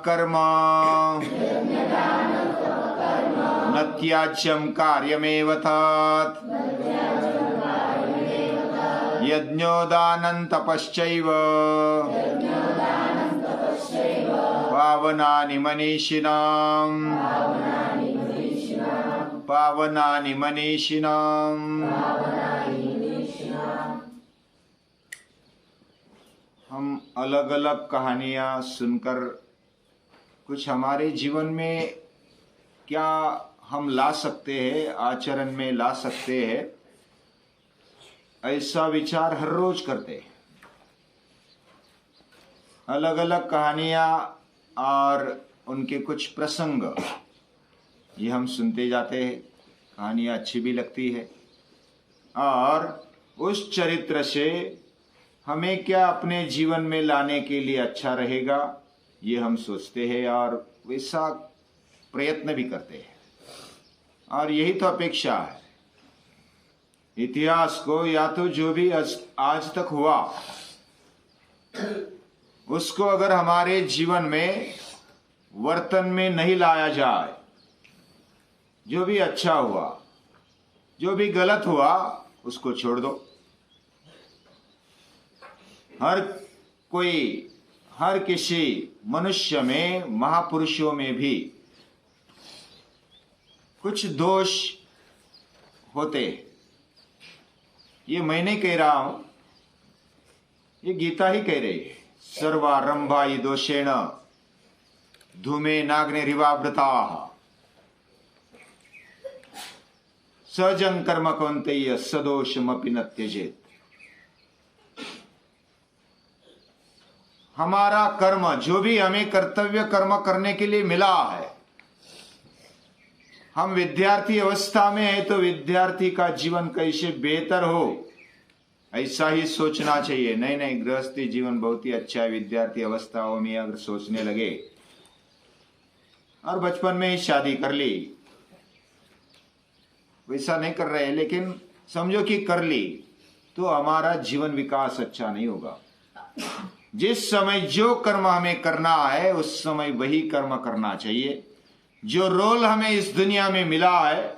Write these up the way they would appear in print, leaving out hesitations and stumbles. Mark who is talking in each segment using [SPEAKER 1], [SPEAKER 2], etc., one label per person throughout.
[SPEAKER 1] कर्म न त्याज्यं कार्यमेव तत् यज्ञोदानं तपश्चैव पावनानि मनीषिणाम् पावनानि मनीषिणाम्। हम अलग अलग कहानियां सुनकर कुछ हमारे जीवन में क्या हम ला सकते हैं, आचरण में ला सकते हैं, ऐसा विचार हर रोज करते हैं। अलग अलग कहानियां और उनके कुछ प्रसंग ये हम सुनते जाते हैं। कहानियां अच्छी भी लगती है और उस चरित्र से हमें क्या अपने जीवन में लाने के लिए अच्छा रहेगा ये हम सोचते हैं और वैसा प्रयत्न भी करते हैं। और यही तो अपेक्षा है इतिहास को, या तो जो भी आज तक हुआ उसको अगर हमारे जीवन में वर्तन में नहीं लाया जाए, जो भी अच्छा हुआ, जो भी गलत हुआ उसको छोड़ दो। हर किसी मनुष्य में, महापुरुषों में भी कुछ दोष होते। ये मैं नहीं कह रहा हूं, ये गीता ही कह रही है। सर्वारंभाई दोषेण धूमे नाग्निरिवावृता सहजं कर्म कौन्तेय सदोषमपि न त्यजेत्। हमारा कर्म, जो भी हमें कर्तव्य कर्म करने के लिए मिला है, हम विद्यार्थी अवस्था में है तो विद्यार्थी का जीवन कैसे बेहतर हो ऐसा ही सोचना चाहिए। नहीं, गृहस्थी जीवन बहुत ही अच्छा है, विद्यार्थी अवस्थाओं में अगर सोचने लगे और बचपन में ही शादी कर ली, वैसा नहीं कर रहे हैं, लेकिन समझो कि कर ली तो हमारा जीवन विकास अच्छा नहीं होगा। जिस समय जो कर्म हमें करना है उस समय वही कर्म करना चाहिए। जो रोल हमें इस दुनिया में मिला है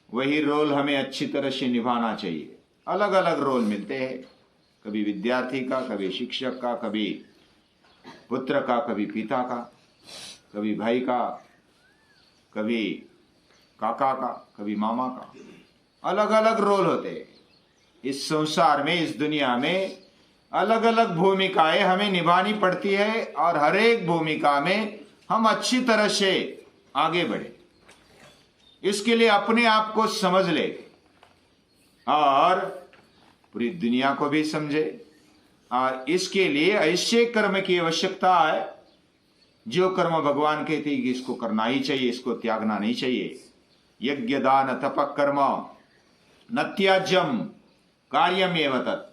[SPEAKER 1] वही रोल हमें अच्छी तरह से निभाना चाहिए। अलग अलग रोल मिलते हैं, कभी विद्यार्थी का, कभी शिक्षक का, कभी पुत्र का, कभी पिता का, कभी भाई का, कभी काका का, कभी मामा का। अलग अलग रोल होते हैं। इस संसार में, इस दुनिया में अलग अलग भूमिकाएं हमें निभानी पड़ती है और हर एक भूमिका में हम अच्छी तरह से आगे बढ़े, इसके लिए अपने आप को समझ ले और पूरी दुनिया को भी समझे। और इसके लिए ऐसे कर्म की आवश्यकता है जो कर्म भगवान कहते हैं कि इसको करना ही चाहिए, इसको त्यागना नहीं चाहिए। यज्ञ दान तप कर्म न त्याज्यम कार्यमेव तत्।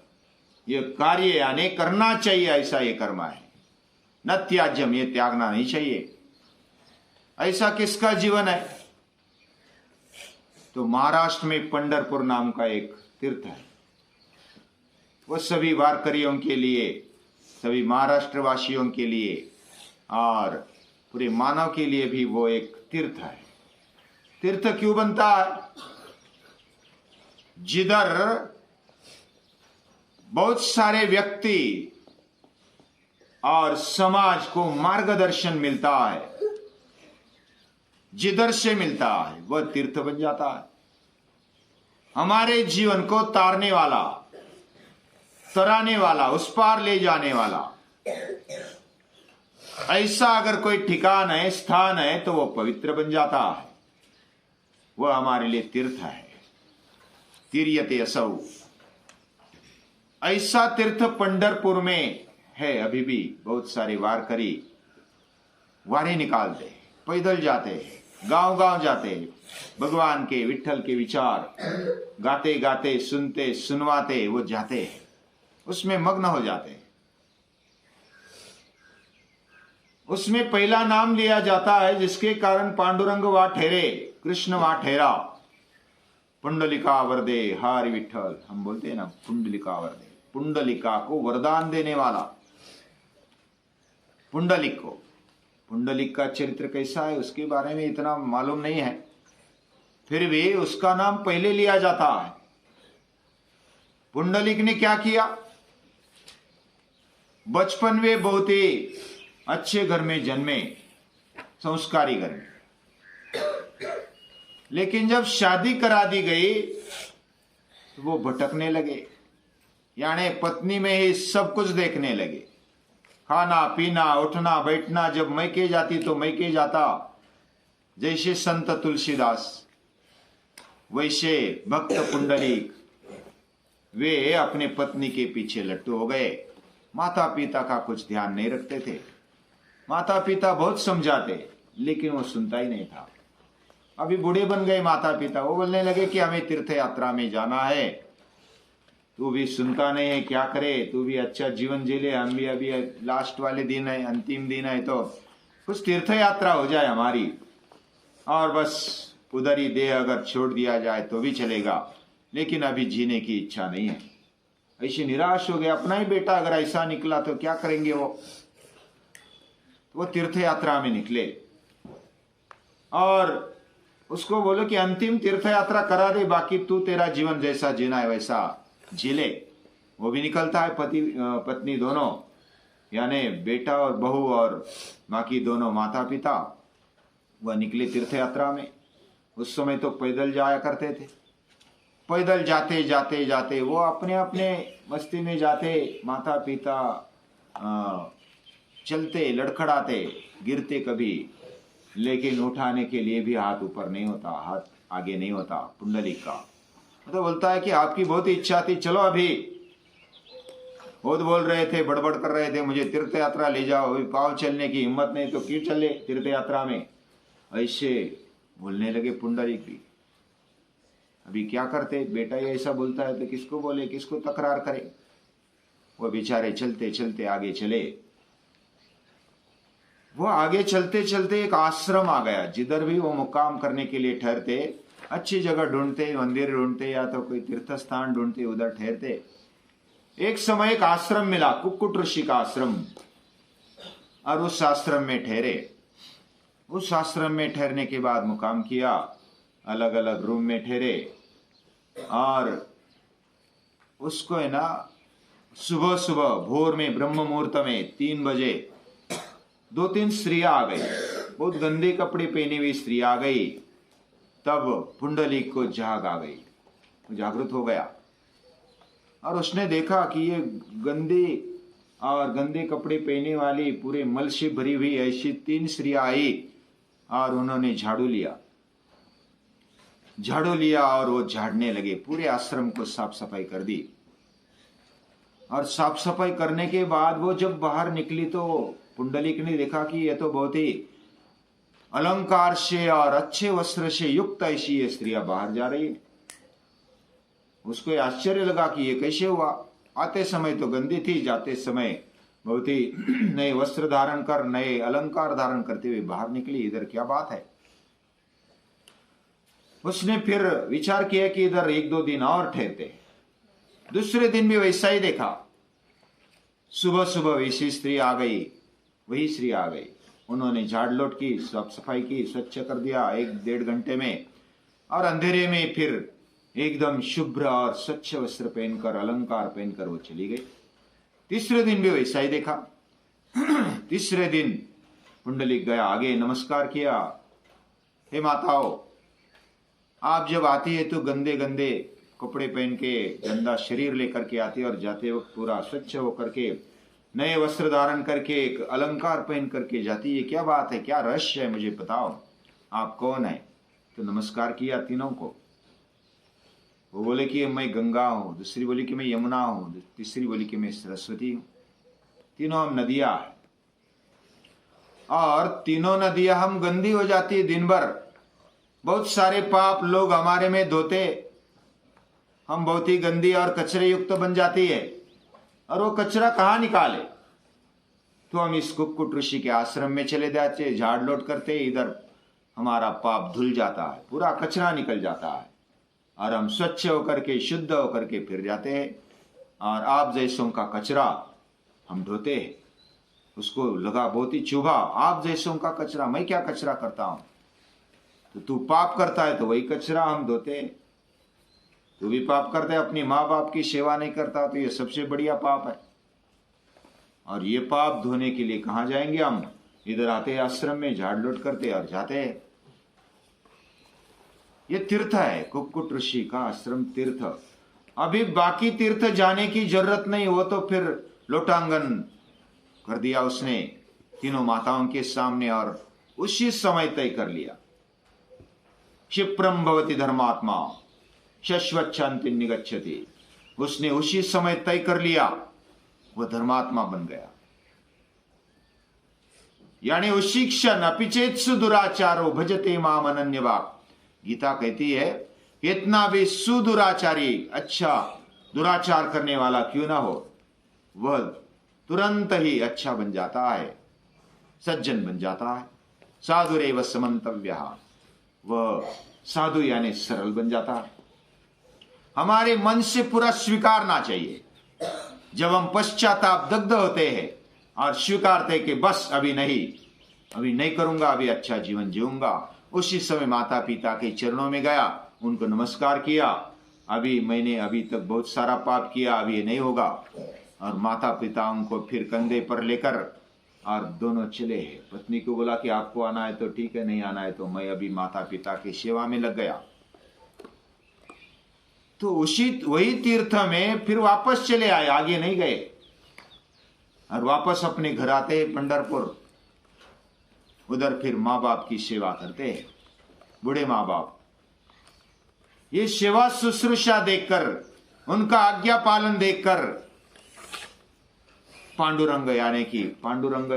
[SPEAKER 1] ये कार्य यानी करना चाहिए, ऐसा ये कर्म है। न त्याज्यम, ये त्यागना नहीं चाहिए। ऐसा किसका जीवन है? तो महाराष्ट्र में पंढरपुर नाम का एक तीर्थ है। वो सभी वारकरियों के लिए, सभी महाराष्ट्र वासियों के लिए और पूरे मानव के लिए भी वो एक तीर्थ है। तीर्थ क्यों बनता है? जिधर बहुत सारे व्यक्ति और समाज को मार्गदर्शन मिलता है, जिधर से मिलता है वह तीर्थ बन जाता है। हमारे जीवन को तारने वाला, तराने वाला, उस पार ले जाने वाला ऐसा अगर कोई ठिकान है, स्थान है, तो वो पवित्र बन जाता है। वह हमारे लिए तीर्थ है। तीर्यते असौ। ऐसा तीर्थ पंढरपुर में है। अभी भी बहुत सारे वारकरी वारी निकालते, पैदल जाते हैं, गांव गांव जाते हैं, भगवान के, विठ्ठल के विचार गाते गाते, सुनते सुनवाते वो जाते हैं, उसमें मग्न हो जाते हैं। उसमें पहला नाम लिया जाता है जिसके कारण पांडुरंग वहां ठहरे, कृष्ण वहां ठहरा। पुंडलिका वरदे हरि विठ्ठल, हम बोलते हैं ना, पुंडलिका वरदे। पुंडलिका को वरदान देने वाला, पुंडलिक को पुंडलिक का चरित्र कैसा है उसके बारे में इतना मालूम नहीं है, फिर भी उसका नाम पहले लिया जाता है। पुंडलिक ने क्या किया? बचपन में बहुत ही अच्छे घर में जन्मे, संस्कारी घर में, लेकिन जब शादी करा दी गई तो वो भटकने लगे, यानी पत्नी में ही सब कुछ देखने लगे। खाना पीना उठना बैठना, जब मैके जाती तो मैके जाता। जैसे संत तुलसीदास वैसे भक्त पुंडलिक वे अपने पत्नी के पीछे लट्टू हो गए। माता पिता का कुछ ध्यान नहीं रखते थे। माता पिता बहुत समझाते लेकिन वो सुनता ही नहीं था। अभी बूढ़े बन गए माता पिता, वो बोलने लगे कि हमें तीर्थ यात्रा में जाना है, तू भी सुनता नहीं है, क्या करे, तू भी अच्छा जीवन जी ले, हम भी अभी लास्ट वाले दिन है, अंतिम दिन है, तो कुछ तीर्थ यात्रा हो जाए हमारी, और बस उधर ही देह अगर छोड़ दिया जाए तो भी चलेगा, लेकिन अभी जीने की इच्छा नहीं है। ऐसे निराश हो गया। अपना ही बेटा अगर ऐसा निकला तो क्या करेंगे वो तीर्थ यात्रा में निकले और उसको बोलो कि अंतिम तीर्थ यात्रा करा दे, बाकी तू तेरा जीवन जैसा जीना है वैसा जी ले। वो भी निकलता है, पति पत्नी दोनों, यानी बेटा और बहू और बाकी दोनों माता पिता, वह निकले तीर्थ यात्रा में। उस समय तो पैदल जाया करते थे। पैदल जाते जाते जाते वो अपने अपने मस्ती में जाते, माता पिता चलते लड़खड़ाते, गिरते कभी, लेकिन उठाने के लिए भी हाथ ऊपर नहीं होता, हाथ आगे नहीं होता पुंडलिक का। तो बोलता है कि आपकी बहुत इच्छा थी, चलो अभी बहुत बोल रहे थे, बड़बड़ कर रहे थे, मुझे तीर्थ यात्रा ले जाओ, अभी पाँव चलने की हिम्मत नहीं तो क्यों चले तीर्थ यात्रा में। ऐसे बोलने लगे पुंडलिक भी। अभी क्या करते, बेटा ये ऐसा बोलता है तो किसको बोले, किसको तकरार करे। वो बेचारे चलते चलते आगे चले। वो आगे चलते चलते एक आश्रम आ गया, जिधर भी वो मुक्काम करने के लिए ठहरते, अच्छी जगह ढूंढते, मंदिर ढूंढते या तो कोई तीर्थ स्थान ढूंढते, उधर ठहरते। एक समय एक आश्रम मिला, कुक्कुट ऋषि का आश्रम, और उस आश्रम में ठहरे। उस आश्रम में ठहरने के बाद मुकाम किया, अलग अलग रूम में ठहरे, और उसको है ना सुबह सुबह भोर में ब्रह्म मुहूर्त में 3 बजे 2-3 स्त्रियां आ गई, बहुत गंदे कपड़े पहनी हुई स्त्री आ गई। तब पुंडलिक को जाग आ गई, जागृत हो गया और उसने देखा कि ये गंदे कपड़े पहने वाली, पूरे मल से भरी हुई ऐसी 3 स्त्रियां आई और उन्होंने झाड़ू लिया और वो झाड़ने लगे, पूरे आश्रम को साफ सफाई कर दी। और साफ सफाई करने के बाद वो जब बाहर निकली तो पुंडलिक ने देखा कि ये तो बहुत ही अलंकार से और अच्छे वस्त्र से युक्त ऐसी ये स्त्रियां बाहर जा रही है। उसको आश्चर्य लगा कि ये कैसे हुआ। आते समय तो गंदी थी, जाते समय बहुत ही नए वस्त्र धारण कर, नए अलंकार धारण करते हुए बाहर निकली, इधर क्या बात है। उसने फिर विचार किया कि इधर 1-2 दिन और ठहरते। दूसरे दिन भी वैसा ही देखा, सुबह सुबह वैसी स्त्री आ गई, वही स्त्री आ गई। उन्होंने झाड़ लौट की, साफ सफाई की, स्वच्छ कर दिया 1-1.5 घंटे में, और अंधेरे में फिर एकदम शुभ्र और स्वच्छ वस्त्र पहनकर, अलंकार पहनकर वो चली गई। तीसरे दिन भी वैसा ही देखा। तीसरे दिन पुंडलिक गया आगे, नमस्कार किया, हे माताओं, आप जब आती है तो गंदे गंदे कपड़े पहन के, गंदा शरीर लेकर के आती है, और जाते वक्त पूरा स्वच्छ होकर के, नए वस्त्र धारण करके, एक अलंकार पहन करके जाती है, क्या बात है, क्या रहस्य है, मुझे बताओ, आप कौन है। तो नमस्कार किया तीनों को। वो बोले कि मैं गंगा हूँ, दूसरी बोली कि मैं यमुना हूँ, तीसरी बोली कि मैं सरस्वती हूँ। तीनों हम नदियां हैं, और तीनों नदियां हम गंदी हो जाती है दिन भर, बहुत सारे पाप लोग हमारे में धोते, हम बहुत ही गंदी और कचरे युक्त बन जाती है, और वो कचरा कहाँ निकाले। तो हम इस कुक्कुट ऋषि के आश्रम में चले जाते, झाड़ लौट करते, इधर हमारा पाप धुल जाता है, पूरा कचरा निकल जाता है, और हम स्वच्छ होकर के, शुद्ध होकर के फिर जाते हैं, और आप जैसों का कचरा हम ढोते हैं। उसको लगा बहुत ही चुभा, आप जैसों का कचरा, मैं क्या कचरा करता हूं, तो तू पाप करता है तो वही कचरा हम धोते, तू भी पाप करते, अपनी माँ बाप की सेवा नहीं करता तो ये सबसे बढ़िया पाप है। और ये पाप धोने के लिए कहां जाएंगे हम, इधर आते आश्रम में झाड़ लौट करते और जाते हैं। ये तीर्थ है, कुक्कुट ऋषि का आश्रम तीर्थ। अभी बाकी तीर्थ जाने की जरूरत नहीं, वो तो फिर लोटांगन कर दिया उसने तीनों माताओं के सामने और उसी समय तय कर लिया, क्षिप्रम भवति धर्मात्मा शाश्वत शांति निगच्छति। उसने उसी समय तय कर लिया, वो धर्मात्मा बन गया। यानी उसी क्षण अपिचेत्सु दुराचारो भजते माम अनन्यभाग। गीता कहती है कि इतना भी सुदुराचारी, अच्छा दुराचार करने वाला क्यों ना हो, वह तुरंत ही अच्छा बन जाता है, सज्जन बन जाता है। साधुरेव समन्तव्यः, वह साधु यानी सरल बन जाता है। हमारे मन से पूरा स्वीकारना चाहिए। जब हम पश्चाताप दग्ध होते हैं और स्वीकारते कि बस अभी नहीं करूंगा, अभी अच्छा जीवन जीऊंगा, उसी समय माता पिता के चरणों में गया, उनको नमस्कार किया, मैंने अभी तक बहुत सारा पाप किया, अभी ये नहीं होगा, और माता पिताओं को फिर कंधे पर लेकर और दोनों चले। पत्नी को बोला कि आपको आना है तो ठीक है, नहीं आना है तो मैं अभी माता पिता की सेवा में लग गया। तो वही तीर्थ में फिर वापस चले आए, आगे नहीं गए, और वापस अपने घर आते पंढरपुर। उधर फिर माँ बाप की सेवा करते हैं, बूढ़े माँ बाप। ये सेवा शुश्रूषा देखकर, उनका आज्ञा पालन देखकर पांडुरंग, यानी कि पांडुरंग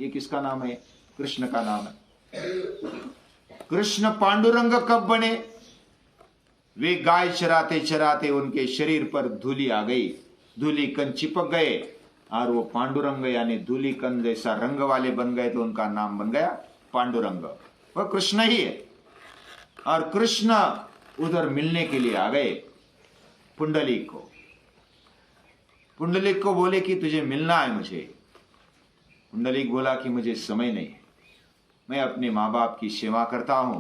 [SPEAKER 1] ये किसका नाम है, कृष्ण का नाम है। कृष्ण पांडुरंग कब बने, वे गाय चराते चराते उनके शरीर पर धूली आ गई, धूली कण चिपक गए और वो पांडुरंग यानी धूली कण जैसा रंग वाले बन गए, तो उनका नाम बन गया पांडुरंग। वह कृष्ण ही है। और कृष्ण उधर मिलने के लिए आ गए पुंडलिक को। पुंडलिक को बोले कि तुझे मिलना है मुझे। पुंडलिक बोला कि मुझे समय नहीं है, मैं अपने माँ बाप की सेवा करता हूं।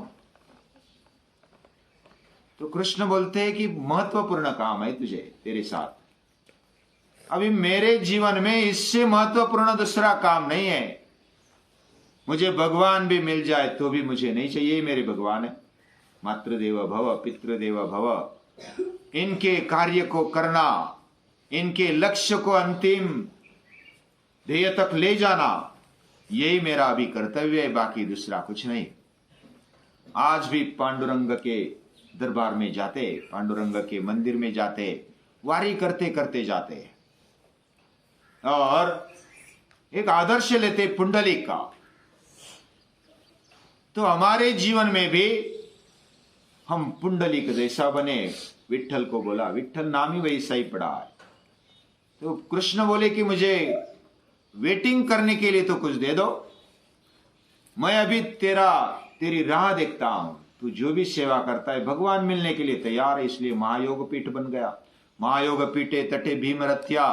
[SPEAKER 1] तो कृष्ण बोलते हैं कि महत्वपूर्ण काम है तुझे, तेरे साथ अभी मेरे जीवन में इससे महत्वपूर्ण दूसरा काम नहीं है। मुझे भगवान भी मिल जाए तो भी मुझे नहीं चाहिए, मेरे भगवान है। मातृदेव भव पितृदेव भव, इनके कार्य को करना, इनके लक्ष्य को अंतिम ध्येय तक ले जाना, यही मेरा अभी कर्तव्य है, बाकी दूसरा कुछ नहीं। आज भी पांडुरंग के दरबार में जाते, पांडुरंग के मंदिर में जाते, वारी करते करते जाते और एक आदर्श लेते पुंडलिक का। तो हमारे जीवन में भी हम पुंडलिक जैसा बने। विट्ठल को बोला, विट्ठल नाम ही वैसा ही पड़ा है। तो कृष्ण बोले कि मुझे वेटिंग करने के लिए तो कुछ दे दो, मैं अभी तेरी राह देखता हूं। तू जो भी सेवा करता है भगवान मिलने के लिए तैयार है, इसलिए महायोग पीठ बन गया। महायोग पीठे तटे भीमरथ्या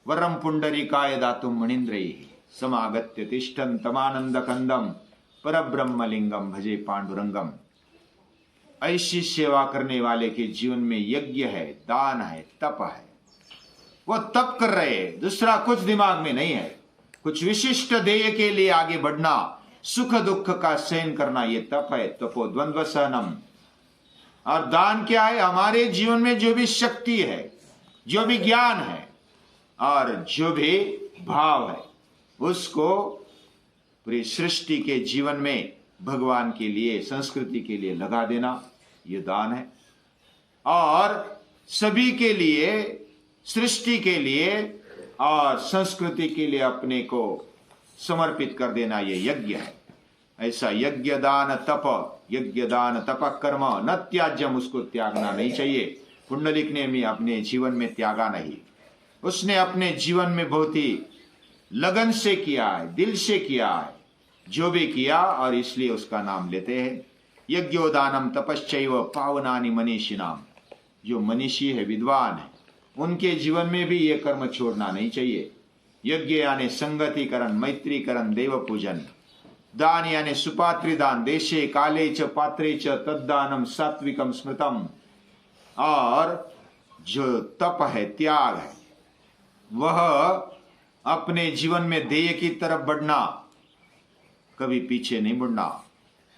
[SPEAKER 1] वरम पुंडरीकाय दातुम मणिन्द्रैः समागत्य तिष्ठन् तमानंद कंदम परब्रह्मलिंगम भजे पांडुरंगम। ऐसी सेवा करने वाले के जीवन में यज्ञ है, दान है, तप है। वो तप कर रहे हैं, दूसरा कुछ दिमाग में नहीं है। कुछ विशिष्ट ध्येय के लिए आगे बढ़ना, सुख दुख का सहन करना, ये तप है। तपो द्वंद्व सहनम। और दान क्या है, हमारे जीवन में जो भी शक्ति है, जो भी ज्ञान है और जो भी भाव है, उसको पूरी सृष्टि के जीवन में भगवान के लिए, संस्कृति के लिए लगा देना, ये दान है। और सभी के लिए, सृष्टि के लिए और संस्कृति के लिए अपने को समर्पित कर देना, ये यज्ञ है। ऐसा यज्ञ दान तप कर्म न त्याज्यम, उसको त्यागना नहीं चाहिए। पुंडलिक ने भी अपने जीवन में त्यागा नहीं, उसने अपने जीवन में बहुत ही लगन से किया है, दिल से किया है जो भी किया, और इसलिए उसका नाम लेते हैं। यज्ञोदानम तपश्चैव पावनानि मनीषिणाम। जो मनीषी है, विद्वान है, उनके जीवन में भी ये कर्म छोड़ना नहीं चाहिए। यज्ञ यानी संगतिकरण, मैत्रीकरण, देव पूजन, दान यानी सुपात्री दान, देशे काले च पात्रे च तद्दानम सात्विकम स्मृतम, और जो तप है, त्याग है, वह अपने जीवन में ध्येय की तरफ बढ़ना, कभी पीछे नहीं मुड़ना।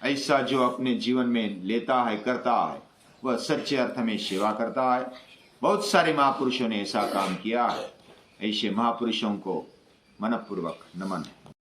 [SPEAKER 1] ऐसा जो अपने जीवन में लेता है, करता है, वह सच्चे अर्थ में सेवा करता है। बहुत सारे महापुरुषों ने ऐसा काम किया है। ऐसे महापुरुषों को मनपूर्वक नमन है।